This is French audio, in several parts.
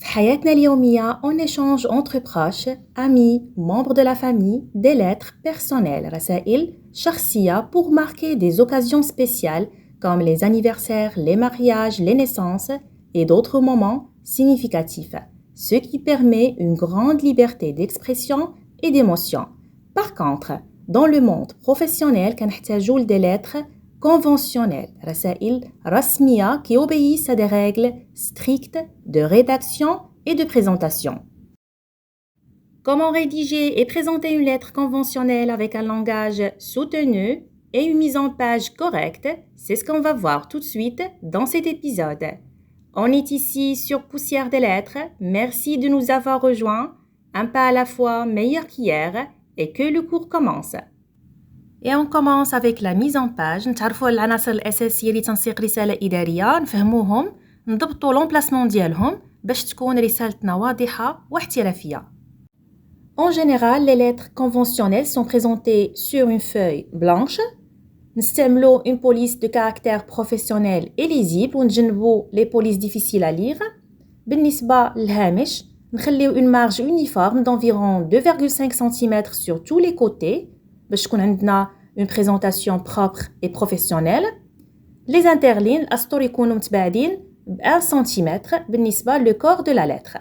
في حياتنا اليومية, on échange entre proches, amis, membres de la famille, des lettres personnelles, رسائل شخصية pour marquer des occasions spéciales comme les anniversaires, les mariages, les naissances et d'autres moments significatifs, ce qui permet une grande liberté d'expression et d'émotion. Par contre, dans le monde professionnel, كنحتاجو des lettres conventionnelles, رسائل رسمية qui obéissent à des règles strictes de rédaction et de présentation. Comment rédiger et présenter une lettre conventionnelle avec un langage soutenu et une mise en page correcte, c'est ce qu'on va voir tout de suite dans cet épisode. On est ici sur Poussière des lettres. Merci de nous avoir rejoints. Un pas à la fois meilleur qu'hier et que le cours commence. Et on commence avec la mise en page. نتعرفوا على العناصر الأساسية لتنسيق رسالة إدارية، نفهموهم، نضبطوا l'emplacement ديالهم باش تكون رسالتنا واضحة واحترافية. En général, les lettres conventionnelles sont présentées sur une feuille blanche. نستعملوا une police de caractère professionnel et lisible ونتجنبوا les polices difficiles à lire. بالنسبة للهامش نخليو une marge uniforme d'environ 2,5 cm sur tous les côtés باش تكون عندنا une présentation propre et professionnelle. Les interlignes الأسطر يكونوا متباعدين ب 1 cm بالنسبة le corps de la lettre.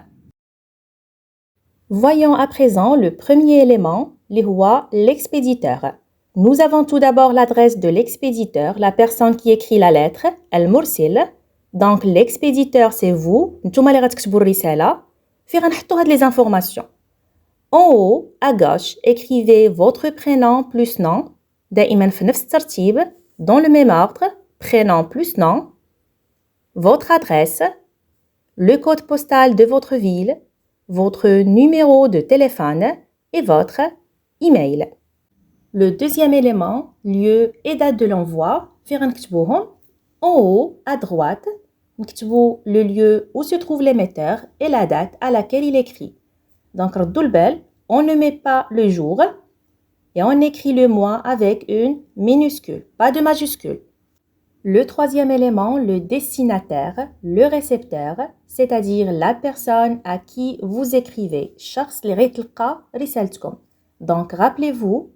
Voyons à présent le premier élément, اللي هو l'expéditeur. Nous avons tout d'abord l'adresse de l'expéditeur, la personne qui écrit la lettre, المرسل. Donc l'expéditeur c'est vous, نتوما اللي غتكتبوا الرسالة. في غنحطوا هاد les informations. En haut, à gauche, écrivez votre prénom plus nom. دائما في نفس الترتيب, dans le même ordre, prénom plus nom. Votre adresse, le code postal de votre ville, votre numéro de téléphone et votre email. Le deuxième élément, lieu et date de l'envoi, في غنكتبوهم. En haut, à droite, نكتبوا le lieu où se trouve l'émetteur et la date à laquelle il écrit. Donc, ردوا البال, on ne met pas le jour et on écrit le mois avec une minuscule, pas de majuscule. Le troisième élément, le destinataire, le récepteur, c'est-à-dire la personne à qui vous écrivez. شخص اللي غيتلقى رسالتكم. Donc, rappelez-vous,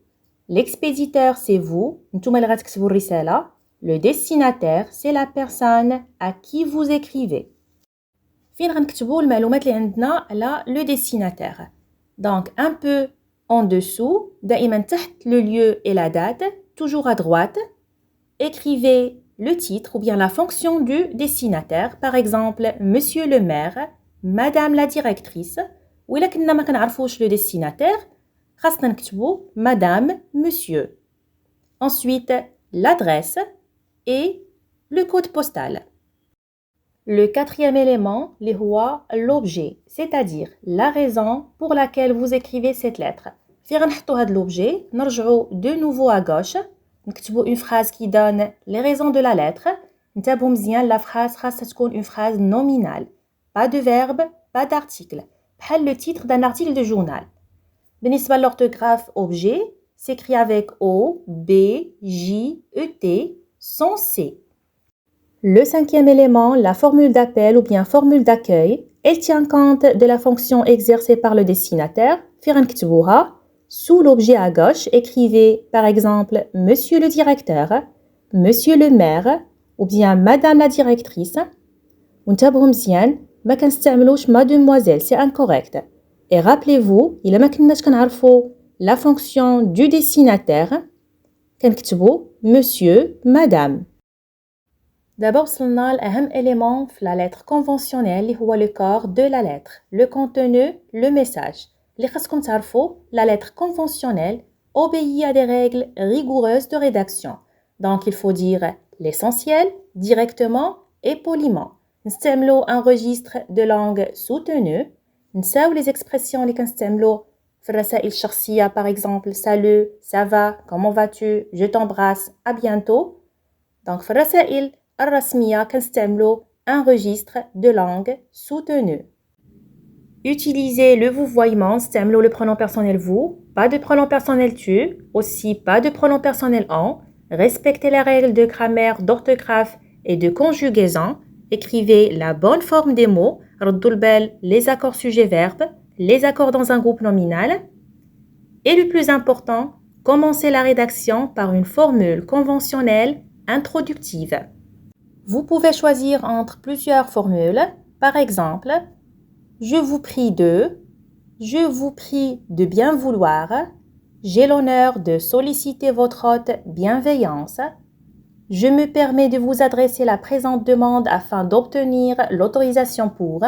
l'expéditeur c'est vous, نتوما اللي غتكتبوا الرسالة. Le destinataire c'est la personne à qui vous écrivez. فين غنكتبوا المعلومات اللي عندنا على le destinataire. Donc, un peu en dessous, دائما تحت le lieu et la date, toujours à droite, écrivez le titre ou bien la fonction du destinataire. Par exemple, Monsieur le maire, Madame la directrice. ou إلا كنا ما كنعرفوش le destinataire, خاصنا نكتبوا Madame, Monsieur. Ensuite, l'adresse et le code postal. Le quatrième élément, اللي هو l'objet, c'est-à-dire la raison pour laquelle vous écrivez cette lettre. في غنحطوا هاد l'objet, نرجعوا de nouveau à gauche, نكتبوا une phrase qui donne les raisons de la lettre. نتابعوا مزيان la phrase خاصها تكون une phrase nominale. Pas de verbe, pas d'article. بحال le titre d'un article de journal. بالنسبة l'orthographe objet, s'écrit avec O, B, J, E, T, sans C. Le cinquième élément, la formule d'appel ou bien formule d'accueil, elle tient compte de la fonction exercée par le destinataire. في غنكتبوها. Sous l'objet à gauche, écrivez par exemple Monsieur le directeur, Monsieur le maire ou bien Madame la directrice. ونتابعوا مزيان ما كنستعملوش Mademoiselle, c'est incorrect. Et rappelez-vous, إلا ما كناش كنعرفوا la fonction du destinataire, كنكتبوا Monsieur, Madame. D'abord, وصلنا لأهم élément في la lettre conventionnelle اللي هو le corps de la lettre, le contenu, le message. اللي خاصكم تعرفوا, la lettre conventionnelle obéit à des règles rigoureuses de rédaction. Donc, il faut dire l'essentiel directement et poliment. نستعملوا un registre de langue soutenu. نساو les expressions اللي كنستعملوا في الرسائل الشخصية, par exemple salut, ça va, comment vas-tu, je t'embrasse, à bientôt. Donc, في الرسائل الرسمية كنستعملوا un registre de langue soutenu. Utilisez le vouvoiement, نستعملوا le pronom personnel vous, pas de pronom personnel tu, aussi pas de pronom personnel on. Respectez les règles de grammaire, d'orthographe et de conjugaison. écrivez la bonne forme des mots, ردوا البال, les accords sujet-verbe, les accords dans un groupe nominal. Et le plus important, commencez la rédaction par une formule conventionnelle introductive. Vous pouvez choisir entre plusieurs formules. Par exemple, je vous prie de, je vous prie de bien vouloir, j'ai l'honneur de solliciter votre haute bienveillance, je me permets de vous adresser la présente demande afin d'obtenir l'autorisation pour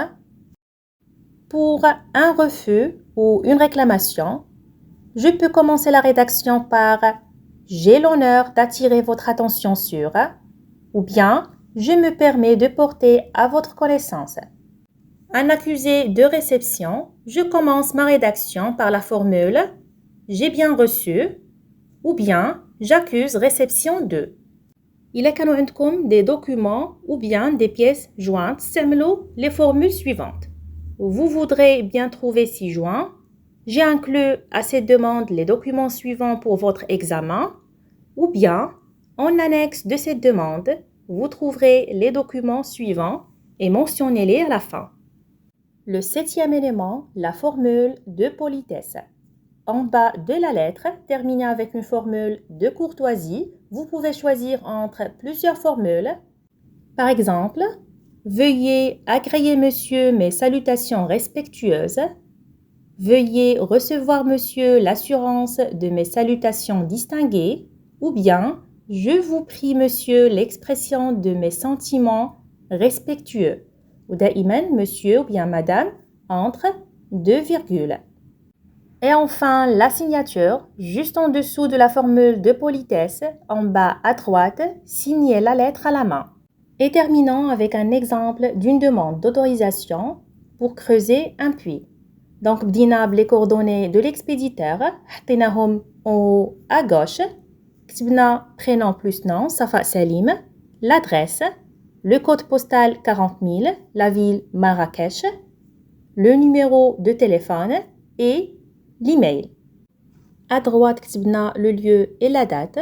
un refus ou une réclamation. Je peux commencer la rédaction par j'ai l'honneur d'attirer votre attention sur ou bien je me permets de porter à votre connaissance. Un accusé de réception, je commence ma rédaction par la formule j'ai bien reçu ou bien j'accuse réception de. إلا كانوا عندكم des documents ou bien des pièces jointes, استعملوا les formules suivantes. Vous voudrez bien trouver ci-joint. J'ai inclus à cette demande les documents suivants pour votre examen. Ou bien, en annexe de cette demande, vous trouverez les documents suivants et mentionnez-les à la fin. Le 7e élément, la formule de politesse. En bas de la lettre, terminée avec une formule de courtoisie, vous pouvez choisir entre plusieurs formules. Par exemple, veuillez agréer monsieur mes salutations respectueuses. Veuillez recevoir monsieur l'assurance de mes salutations distinguées. Ou bien, je vous prie monsieur l'expression de mes sentiments respectueux. Ou دائما monsieur ou bien madame entre deux virgules. Et enfin, la signature, juste en dessous de la formule de politesse, en bas à droite, signez la lettre à la main. Et terminons avec un exemple d'une demande d'autorisation pour creuser un puits. Donc, بدينا les coordonnées de l'expéditeur, حطيناهم à gauche, كتبنا prénom plus nom, Safa Salim, l'adresse, le code postal 40 000, la ville Marrakech, le numéro de téléphone et l'email. À droite كتبنا le lieu et la date.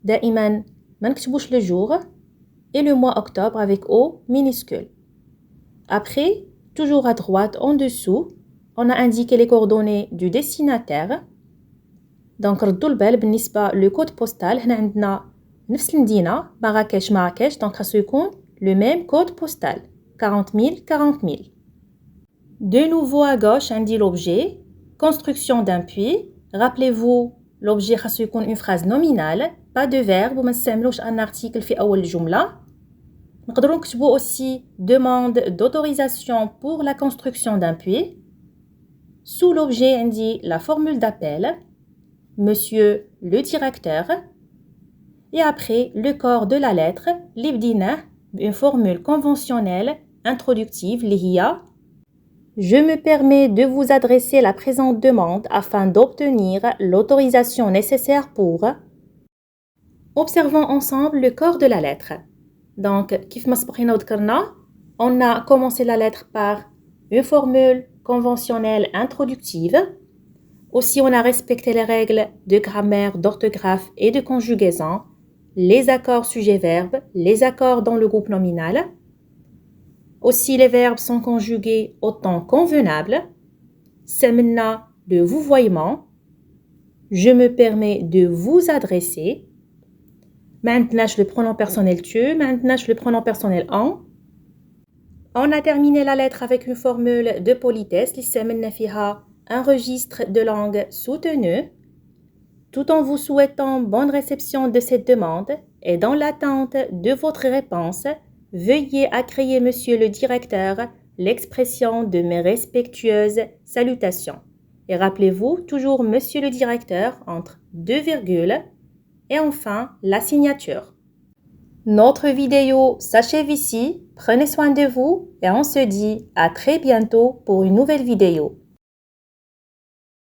دائما ما نكتبوش le jour et le mois octobre avec O minuscule. Après, toujours à droite en dessous, on a indiqué les coordonnées du destinataire. Donc ردوا البال بالنسبة le code postal هنا عندنا نفس المدينة مراكش donc خاصو يكون le même code postal 40 000. De nouveau à gauche عندي l'objet construction d'un puits. Rappelez-vous l'objet خاصو يكون une phrase nominale pas de verbe وما نستعملوش un article في أول الجملة. نقدروا نكتبوا aussi demande d'autorisation pour la construction d'un puits. Sous l'objet عندي la formule d'appel monsieur le directeur et après le corps de la lettre اللي بديناه une formule conventionnelle introductive اللي هي je me permets de vous adresser la présente demande afin d'obtenir l'autorisation nécessaire pour. Observons ensemble le corps de la lettre. Donc, كيف ما سبقنا وذكرنا, on a commencé la lettre par une formule conventionnelle introductive. Aussi, on a respecté les règles de grammaire, d'orthographe et de conjugaison, les accords sujet-verbe, les accords dans le groupe nominal. Aussi, les verbes sont conjugués au temps convenable. سمنا le vouvoiement. Je me permets de vous adresser. ما عندناش le pronom personnel tu, ما عندناش le pronom personnel en. On a terminé la lettre avec une formule de politesse اللي استعملنا فيها un registre de langue soutenu. Tout en vous souhaitant bonne réception de cette demande et dans l'attente de votre réponse, veuillez agréer monsieur le directeur l'expression de mes respectueuses salutations. Et rappelez-vous toujours monsieur le directeur entre deux virgules et enfin la signature. Notre vidéo s'achève ici. Prenez soin de vous et on se dit à très bientôt pour une nouvelle vidéo.